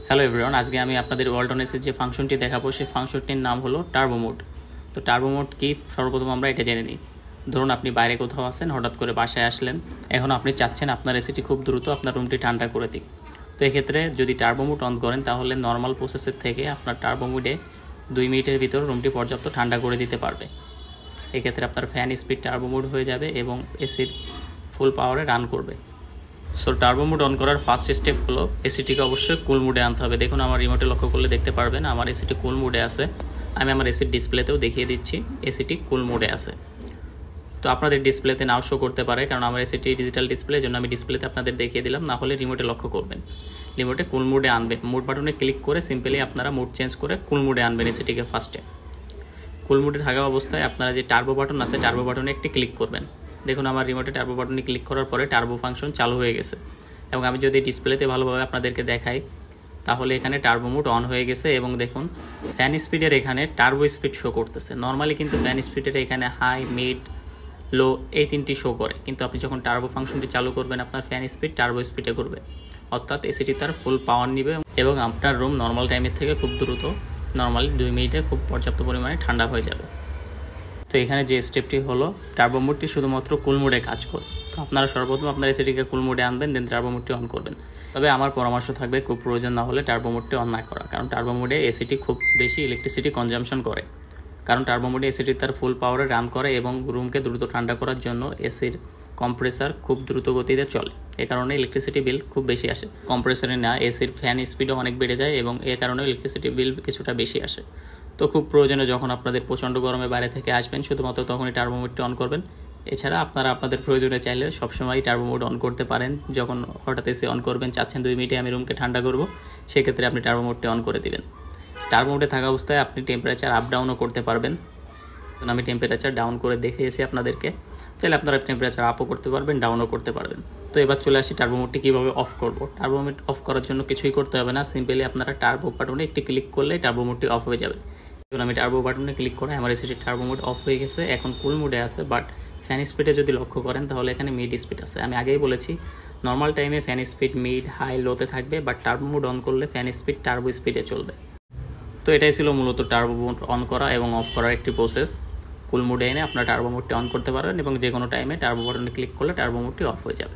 Hello everyone, আজকে আমি আপনাদের ওয়ালটন এসির যে ফাংশনটি দেখাবো সেই ফাংশনটির নাম হলো টার্বো মোড। তো টার্বো মোড কি, সর্বপ্রথম আমরা এটা জেনে নিই। ধরুন আপনি বাইরে কোথাও আছেন, হঠাৎ করে বাসায় আসলেন, এখন আপনি চাচ্ছেন আপনার এসিটি খুব দ্রুত আপনার রুমটি ঠান্ডা করে দিক। তো এক্ষেত্রে যদি টার্বো মোড অন করেন তাহলে নর্মাল প্রসেসের থেকে আপনার টার্বো মোডে 2 মিনিটের ভিতর রুমটি পর্যাপ্ত ঠান্ডা করে দিতে পারবে। এক্ষেত্রে আপনার ফ্যান স্পিড টার্বো মোড হয়ে যাবে এবং এসির ফুল পাওয়ারে রান করবে। সো টার্বো মোড অন করার ফার্স্ট স্টেপ হলো এসিটিকে অবশ্যই কুল মোডে আনতে হবে। দেখুন আমার রিমোটে লক্ষ্য করলে দেখতে পারবেন আমার এসিটি কুল মোডে আছে। আমি আমার এসির ডিসপ্লেতেও দেখিয়ে দিচ্ছি এসিটি কুল মোডে আছে। তো আপনাদের ডিসপ্লেতে নাও শো করতে পারে, কারণ আমার এসিটি ডিজিটাল ডিসপ্লে, জন্য আমি ডিসপ্লেতে আপনাদের দেখিয়ে দিলাম। না হলে রিমোটে লক্ষ্য করবেন, রিমোটে কুল মোডে আনবেন। মোড বাটনে ক্লিক করে সিম্পলি আপনারা মোড চেঞ্জ করে কুল মোডে আনবেন এসিটিকে। ফার্স্টে কুল মোডে থাকা অবস্থায় আপনারা যে টার্বো বাটন আছে টার্বো বাটনে একটি ক্লিক করবেন। দেখুন আমার রিমোটে টার্বো বাটনে ক্লিক করার পরে টার্বো ফাংশন চালু হয়ে গেছে। এবং আমি যদি ডিসপ্লেতে ভালোভাবে আপনাদেরকে দেখাই তাহলে এখানে টার্বো মোড অন হয়ে গেছে এবং দেখুন ফ্যান স্পিডের এখানে টার্বো স্পিড শো করতেছে। নর্মালি কিন্তু ফ্যান স্পিডের এখানে হাই, মিড, লো এই তিনটি শো করে, কিন্তু আপনি যখন টার্বো ফাংশনটি চালু করবেন আপনার ফ্যান স্পিড টার্বো স্পিডে করবে, অর্থাৎ এসিটি তার ফুল পাওয়ার নিবে এবং আপনার রুম নর্মাল টাইমের থেকে খুব দ্রুত, নর্মালি 2 মিনিটে খুব পর্যাপ্ত পরিমাণে ঠান্ডা হয়ে যাবে। তো এখানে যে স্টেপটি হলো টার্বো মোডটি শুধুমাত্র কুল মোডে কাজ করে। তো আপনারা সর্বপ্রথম আপনার এসিটিকে কুল মোডে আনবেন, দেন টার্বো মোডটি অন করবেন। তবে আমার পরামর্শ থাকবে খুব প্রয়োজন না হলে টার্বো মোডটি অন না করা, কারণ টার্বো মোডে এসিটি খুব বেশি ইলেকট্রিসিটি কনজাম্পশন করে। কারণ টার্বো মোডে এসিটি তার ফুল পাওয়ারে রান করে এবং রুমকে দ্রুত ঠান্ডা করার জন্য এসির কম্প্রেসার খুব দ্রুত গতিতে চলে। এ কারণে ইলেকট্রিসিটি বিল খুব বেশি আসে। কম্প্রেসারে না, এসির ফ্যান স্পিডও অনেক বেড়ে যায় এবং এ কারণে ইলেকট্রিসিটি বিল কিছুটা বেশি আসে। তো খুব প্রয়োজনে যখন আপনাদের প্রচণ্ড গরমে বাইরে থেকে আসবেন শুধুমাত্র তখনই টার্বো মোডটি অন করবেন। এছাড়া আপনারা আপনাদের প্রয়োজনে চাইলে সবসময় টার্বো মোড অন করতে পারেন। যখন হঠাৎ এসে অন করবেন, চাচ্ছেন 2 মিনিটে আমি রুমকে ঠান্ডা করব, সেক্ষেত্রে আপনি টার্বো মোডটি অন করে দিবেন। টার্বো মোডে থাকা অবস্থায় আপনি টেম্পারেচার আপ ডাউনও করতে পারবেন। আমি টেম্পারেচার ডাউন করে দেখিয়েছি আপনাদেরকে, চাইলে আপনারা টেম্পারেচার আপও করতে পারবেন, ডাউনও করতে পারবেন। তো এবার চলে আসি টার্বো মোডটি কীভাবে অফ করব। টার্বো মোড অফ করার জন্য কিছুই করতে হবে না, সিম্পলি আপনারা টার্বো বাটনে একটি ক্লিক করলে টার্বো মোডটি অফ হয়ে যাবে। এখন আমি টার্বো বাটনে ক্লিক করে আমার এসিটির টার্বো মোড অফ হয়ে গেছে, এখন কুল মোডে আছে। বাট ফ্যান স্পিডে যদি লক্ষ্য করেন তাহলে এখানে মিড স্পিড আছে। আমি আগেই বলেছি নর্মাল টাইমে ফ্যান স্পিড মিড, হাই, লোতে থাকবে, বাট টার্বো মোড অন করলে ফ্যান স্পিড টার্বো স্পিডে চলবে। তো এটাই ছিল মূলত টার্বো মোড অন করা এবং অফ করার একটি প্রসেস। কুল মোডে এনে আপনার টার্বো মোডটি অন করতে পারবেন এবং যে কোনো টাইমে টার্বো বাটনে ক্লিক করলে টার্বো মোডটি অফ হয়ে যাবে।